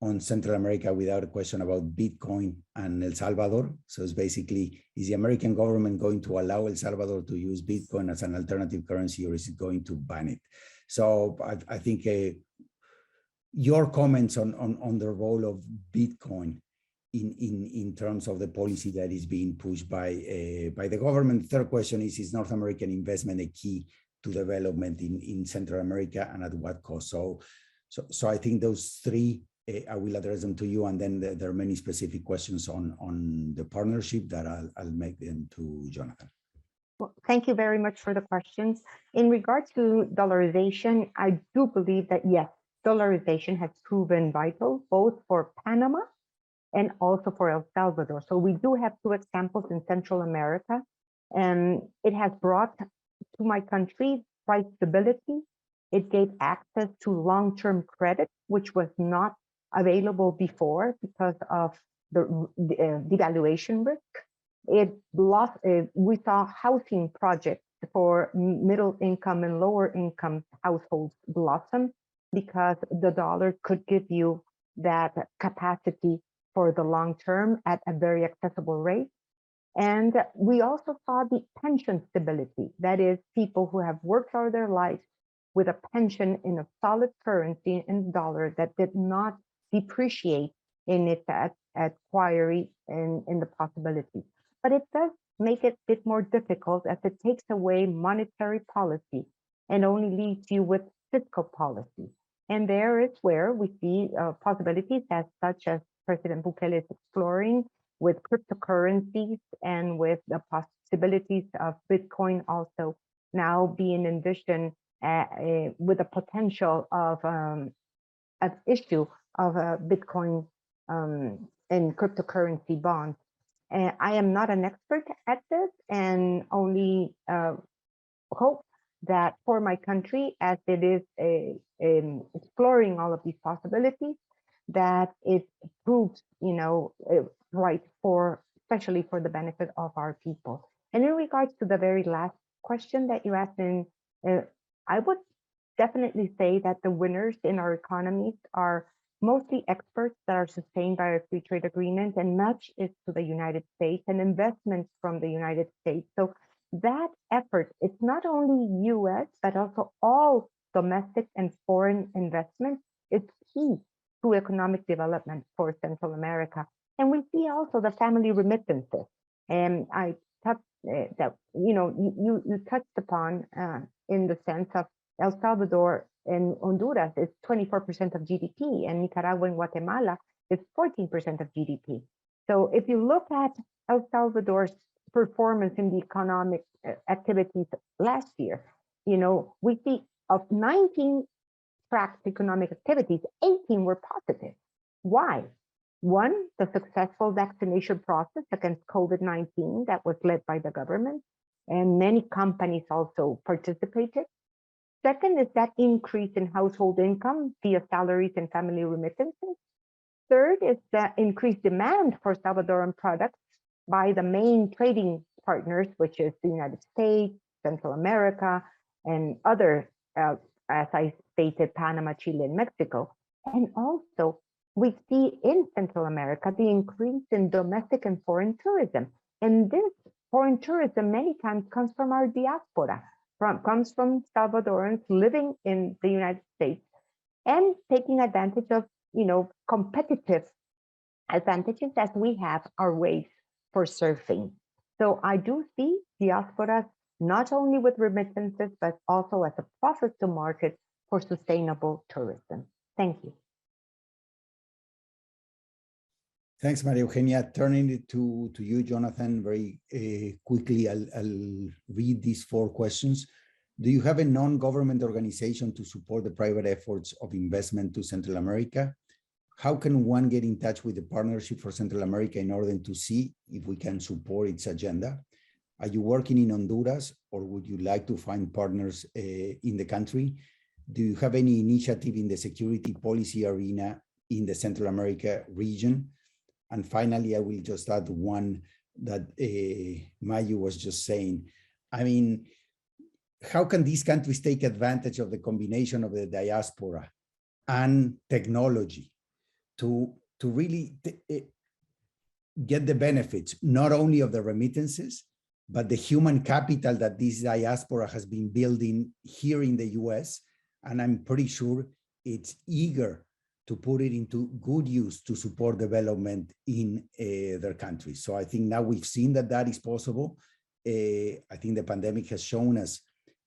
Speaker 1: on Central America without a question about Bitcoin and El Salvador. So it's basically, is the American government going to allow El Salvador to use Bitcoin as an alternative currency, or is it going to ban it? So I think your comments on the role of Bitcoin in terms of the policy that is being pushed by the government. Third question is North American investment a key to development in Central America, and at what cost? So I think those three, I will address them to you, and then there are many specific questions on the partnership that I'll make them to Jonathan.
Speaker 2: Well, thank you very much for the questions. In regards to dollarization, I do believe that yes, dollarization has proven vital both for Panama and also for El Salvador. So we do have two examples in Central America, and it has brought to my country price stability. It gave access to long-term credit, which was not available before because of the devaluation risk. It lost. We saw housing projects for middle income and lower income households blossom because the dollar could give you that capacity for the long term at a very accessible rate. And we also saw the pension stability. That is, people who have worked all their lives with a pension in a solid currency in dollar that did not depreciate in its acquiry and in the possibility. But it does make it a bit more difficult as it takes away monetary policy and only leaves you with fiscal policy. And there is where we see possibilities as such as President Bukele is exploring with cryptocurrencies and with the possibilities of Bitcoin also now being envisioned with the potential of issue of Bitcoin and cryptocurrency bonds. I am not an expert at this and only hope that for my country, as it is exploring all of these possibilities, that it proves, right for, especially for the benefit of our people. And in regards to the very last question that you asked, I would definitely say that the winners in our economies are mostly experts that are sustained by a free trade agreement, and much is to the United States and investments from the United States. So that effort, it's not only US, but also all domestic and foreign investments. It's key to economic development for Central America. And we see also the family remittances. And I touched that, you touched upon in the sense of El Salvador and Honduras is 24% of GDP, and Nicaragua and Guatemala is 14% of GDP. So if you look at El Salvador's performance in the economic activities last year, we see of 19 tracked economic activities, 18 were positive. Why? One, the successful vaccination process against COVID-19 that was led by the government, and many companies also participated. Second is that increase in household income via salaries and family remittances. Third is the increased demand for Salvadoran products by the main trading partners, which is the United States, Central America, and other, as I stated, Panama, Chile, and Mexico. And also, we see in Central America the increase in domestic and foreign tourism. And this foreign tourism many times comes from our diaspora, comes from Salvadorans living in the United States and taking advantage of, competitive advantages as we have our ways for surfing. So I do see diasporas not only with remittances, but also as a process to market for sustainable tourism. Thank you.
Speaker 1: Thanks, Maria Eugenia. Turning it to you, Jonathan, very quickly, I'll read these 4 questions. Do you have a non-government organization to support the private efforts of investment to Central America? How can one get in touch with the Partnership for Central America in order to see if we can support its agenda? Are you working in Honduras, or would you like to find partners in the country? Do you have any initiative in the security policy arena in the Central America region? And finally, I will just add one that Mayu was just saying. I mean, how can these countries take advantage of the combination of the diaspora and technology to really get the benefits, not only of the remittances, but the human capital that this diaspora has been building here in the US? And I'm pretty sure it's eager to put it into good use to support development in their countries. So I think now we've seen that that is possible. I think the pandemic has shown us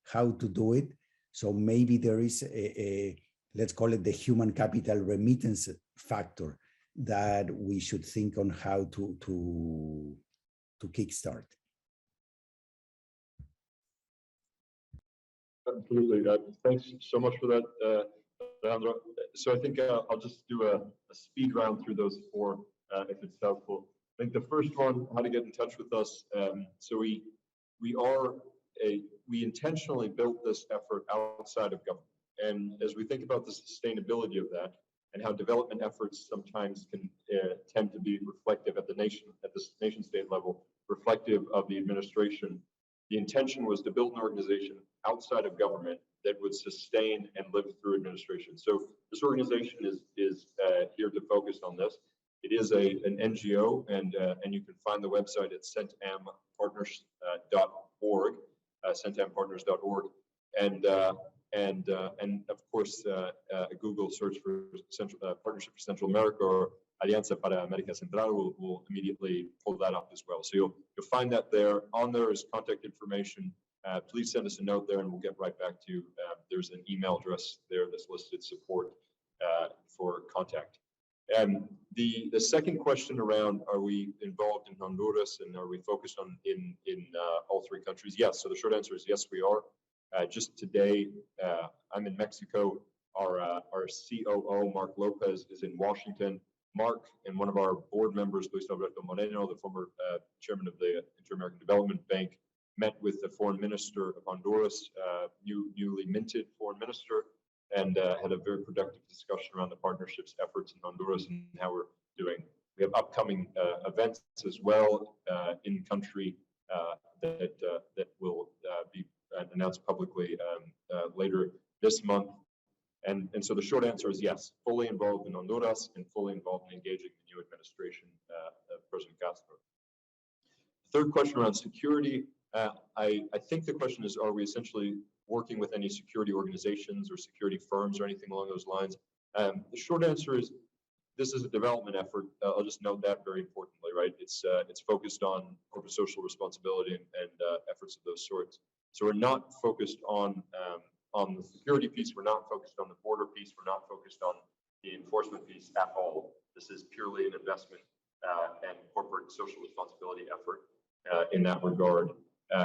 Speaker 1: how to do it. So maybe there is let's call it the human capital remittance factor that we should think on how to kickstart.
Speaker 3: Absolutely. Thanks so much for that, Alejandro. So I think I'll just do a speed round through those four, if it's helpful. I think the first one, how to get in touch with us. So we intentionally built this effort outside of government. And as we think about the sustainability of that and how development efforts sometimes can tend to be reflective at the nation state level, reflective of the administration, the intention was to build an organization outside of government that would sustain and live through administration. So this organization is here to focus on this. It is an NGO, and you can find the website at centampartners.org, centampartners.org, and of course Google search for Partnership for Central America or Alianza para América Central will immediately pull that up as well. So you'll find that there. On there is contact information. Please send us a note there and we'll get right back to you. There's an email address there that's listed, support for contact. And the second question around, are we involved in Honduras and are we focused on in all three countries? Yes. So the short answer is yes, we are. Just today, I'm in Mexico. Our COO, Mark Lopez, is in Washington. Mark and one of our board members, Luis Alberto Moreno, the former chairman of the Inter-American Development Bank, met with the foreign minister of Honduras, newly minted foreign minister, and had a very productive discussion around the partnership's efforts in Honduras and how we're doing. We have upcoming events as well in country that will be announced publicly later this month. And so the short answer is yes, fully involved in Honduras and fully involved in engaging the new administration of President Castro. Third question around security. I think the question is, are we essentially working with any security organizations or security firms or anything along those lines? The short answer is this is a development effort. I'll just note that very importantly, right? It's focused on corporate social responsibility and efforts of those sorts. So we're not focused on the security piece. We're not focused on the border piece. We're not focused on the enforcement piece at all. This is purely an investment and corporate social responsibility effort in that regard.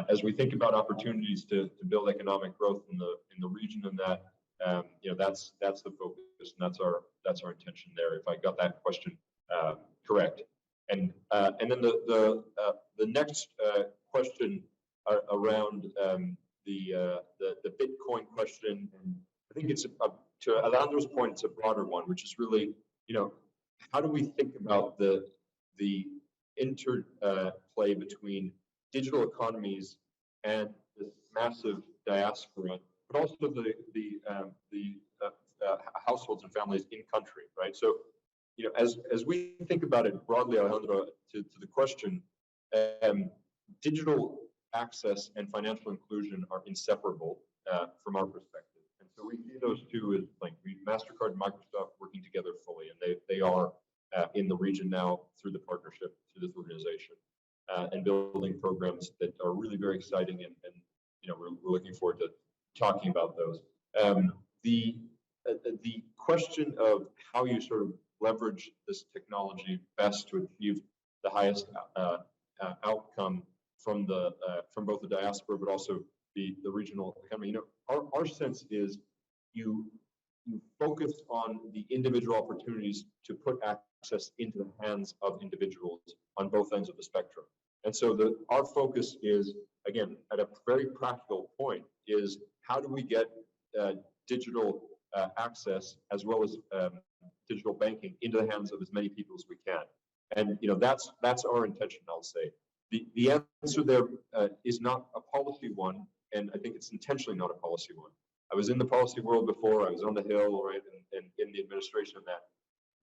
Speaker 3: As we think about opportunities to build economic growth in the region, and that that's the focus, and that's our intention there. If I got that question correct, and then the next question around the Bitcoin question, and I think it's to Alejandro's point, it's a broader one, which is really, how do we think about the interplay between digital economies and this massive diaspora, but also the households and families in country, right? So, as we think about it broadly, Alejandro, to the question, digital access and financial inclusion are inseparable from our perspective, and so we see those two as linked. MasterCard and Microsoft working together fully, and they are in the region now through the partnership, through this organization. And building programs that are really very exciting, and we're looking forward to talking about those. The question of how you sort of leverage this technology best to achieve the highest outcome from both the diaspora but also the regional economy. Our sense is you focus on the individual opportunities to put access into the hands of individuals on both ends of the spectrum. And so our focus is, again, at a very practical point, is how do we get digital access as well as digital banking into the hands of as many people as we can. And that's our intention, I'll say. The answer there is not a policy one, and I think it's intentionally not a policy one. I was in the policy world before. I was on the Hill, right, and in the administration of that.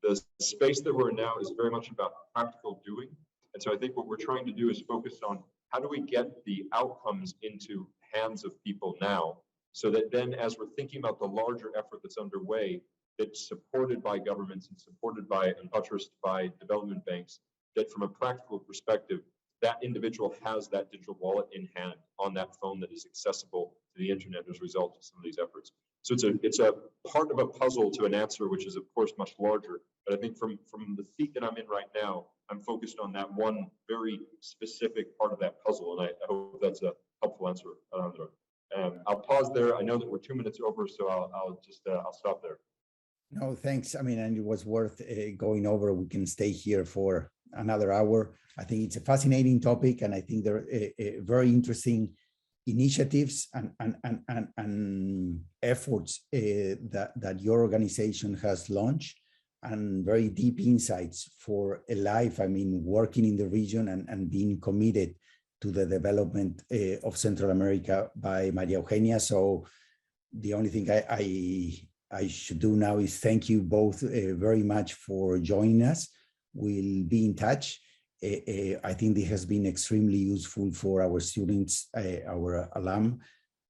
Speaker 3: The space that we're in now is very much about practical doing. And so I think what we're trying to do is focus on how do we get the outcomes into hands of people now, so that then as we're thinking about the larger effort that's underway, that's supported by governments and supported by and buttressed by development banks, that from a practical perspective, that individual has that digital wallet in hand on that phone that is accessible to the internet as a result of some of these efforts. So it's a part of a puzzle to an answer, which is of course much larger. But I think from the seat that I'm in right now, I'm focused on that one very specific part of that puzzle, and I hope that's a helpful answer, Alejandro. I'll pause there. I know that we're 2 minutes over, so I'll stop there.
Speaker 1: No, thanks. I mean, and it was worth going over. We can stay here for another hour. I think it's a fascinating topic, and I think there are very interesting initiatives and efforts that your organization has launched, and very deep insights for a life, I mean, working in the region and being committed to the development of Central America by Maria Eugenia. So the only thing I should do now is thank you both very much for joining us. We'll be in touch. I think this has been extremely useful for our students, our alum,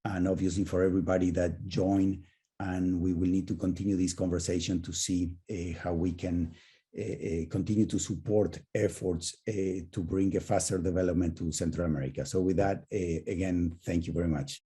Speaker 1: and obviously for everybody that joined. And we will need to continue this conversation to see how we can continue to support efforts to bring a faster development to Central America. So with that, again, thank you very much.